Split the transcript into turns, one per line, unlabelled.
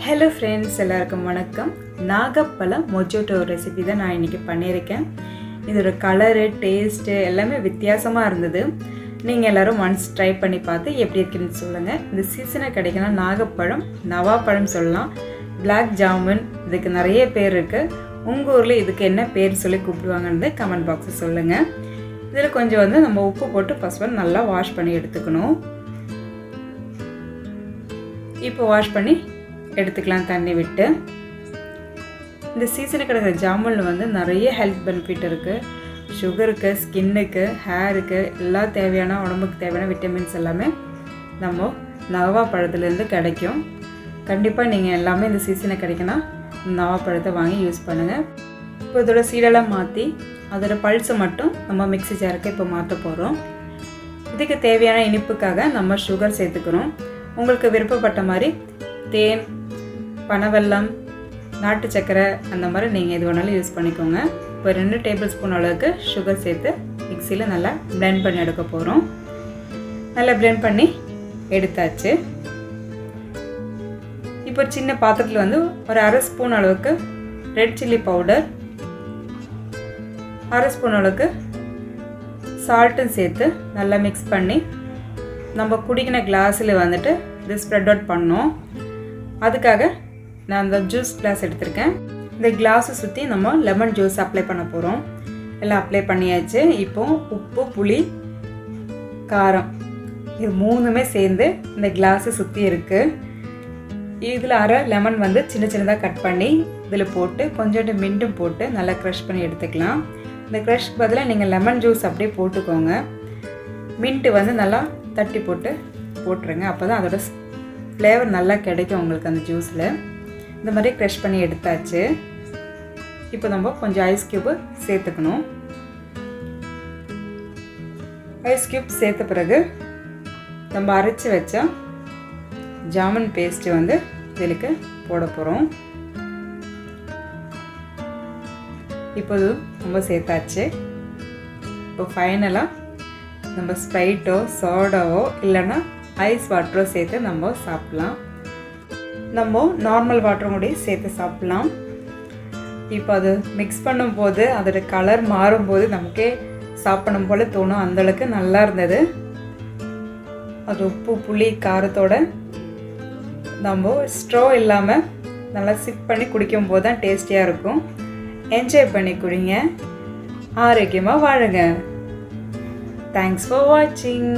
Hello friends, எல்லாருக்கும் வணக்கம். நாகப்பழம் மொஜோட்டோ recipe தான் நான் இன்றைக்கி பண்ணியிருக்கேன். இதோட கலரு, டேஸ்ட்டு எல்லாமே வித்தியாசமாக இருந்தது. நீங்கள் எல்லோரும் ஒன்ஸ் ட்ரை பண்ணி பார்த்து எப்படி இருக்குன்னு சொல்லுங்கள். இந்த சீசனை கிடைக்கணும். நாகப்பழம், நவாப்பழம் சொல்லலாம், பிளாக் ஜாமுன், இதுக்கு நிறைய பேர் இருக்குது. உங்கள் ஊரில் இதுக்கு என்ன பேர் சொல்லி கூப்பிடுவாங்கன்னு கமெண்ட் பாக்ஸில் சொல்லுங்கள். இதில் கொஞ்சம் நம்ம உப்பு போட்டு ஃபஸ்ட் நல்லா வாஷ் பண்ணி எடுத்துக்கணும். இப்போ வாஷ் பண்ணி எடுத்துக்கலாம் தண்ணி விட்டு. இந்த சீசனுக்கு கிடைக்கிற ஜாமுனில் நிறைய ஹெல்த் பெனிஃபிட் இருக்குது. சுகருக்கு, ஸ்கின்னுக்கு, ஹேருக்கு எல்லாம் தேவையான, உடம்புக்கு தேவையான விட்டமின்ஸ் எல்லாமே நம்ம நவாப்பழத்துலேருந்து கிடைக்கும். கண்டிப்பாக நீங்கள் எல்லாமே இந்த சீசனை கிடைக்கணும், நவாப்பழத்தை வாங்கி யூஸ் பண்ணுங்கள். இப்போ இதோட சீடெல்லாம் மாற்றி அதோட பல்ஸை மட்டும் நம்ம மிக்ஸி ஜாருக்கு இப்போ மாற்ற போகிறோம். இதுக்கு தேவையான இனிப்புக்காக நம்ம சுகர் சேர்த்துக்கிறோம். உங்களுக்கு விருப்பப்பட்ட மாதிரி தேன், பனவெல்லம், நாட்டு சக்கரை அந்த மாதிரி நீங்கள் எது வேணாலும் யூஸ் பண்ணிக்கோங்க. இப்போ 2 டேபிள் ஸ்பூன் அளவுக்கு சுகர் சேர்த்து மிக்சியில் நல்லா பிளெண்ட் பண்ணி எடுக்க போகிறோம். நல்லா பிளெண்ட் பண்ணி எடுத்தாச்சு. இப்போ சின்ன பாத்திரத்தில் ஒரு அரை ஸ்பூன் அளவுக்கு ரெட் சில்லி பவுடர், அரை ஸ்பூன் அளவுக்கு சால்ட்டும் சேர்த்து நல்லா மிக்ஸ் பண்ணி நம்ம குடிக்கிற கிளாஸில் இது ஸ்ப்ரெட் அவுட் பண்ணோம். அதுக்காக நான் அந்த ஜூஸ் கிளாஸ் எடுத்திருக்கேன். இந்த கிளாஸை சுற்றி நம்ம லெமன் ஜூஸ் அப்ளை பண்ண போகிறோம். எல்லாம் அப்ளை பண்ணியாச்சு. இப்போ உப்பு, புளி, காரம் இது 3மே சேர்ந்து இந்த கிளாஸை சுற்றி இருக்குது. இதில் அரை லெமன் சின்ன சின்னதாக கட் பண்ணி இதில் போட்டு கொஞ்சோண்டு மின்ட்டும் போட்டு நல்லா க்ரஷ் பண்ணி எடுத்துக்கலாம். இந்த க்ரஷ்க்கு பதிலாக நீங்கள் லெமன் ஜூஸ் அப்படியே போட்டுக்கோங்க. மின்ட்டு நல்லா தட்டி போட்டுருங்க. அப்போ தான் அதோட ஃப்ளேவர் நல்லா கிடைக்கும் உங்களுக்கு அந்த ஜூஸில். இந்த மாதிரி க்ரஷ் பண்ணி எடுத்தாச்சு. இப்போ நம்ம கொஞ்சம் ஐஸ் க்யூப்பு சேர்த்துக்கணும். ஐஸ் க்யூப் சேர்த்த பிறகு நம்ம அரைச்சி வச்ச ஜாமுன் பேஸ்ட்டு இதுக்கு போட போகிறோம். இப்போது நம்ம சேர்த்தாச்சு. இப்போ ஃபைனலாக நம்ம ஸ்ப்ரைட்டோ, சோடாவோ இல்லைன்னா ஐஸ் வாட்டரோ சேர்த்து நம்ம சாப்பிட்லாம். நம்ம நார்மல் வாட்டரும் கூட சேர்த்து சாப்பிட்லாம். இப்போ அது மிக்ஸ் பண்ணும்போது அதோட கலர் மாறும்போது நமக்கே சாப்பிடணும் போல் தோணும். அந்தளவுக்கு நல்லா இருந்தது. அது உப்பு, புளி, காரத்தோட நம்ம ஸ்ட்ரோ இல்லாமல் நல்லா சிப் பண்ணி குடிக்கும்போது தான் டேஸ்டியாக இருக்கும். என்ஜாய் பண்ணி குடிங்க, ஆரோக்கியமாக வாழுங்க. தேங்க்ஸ் ஃபார் வாட்சிங்.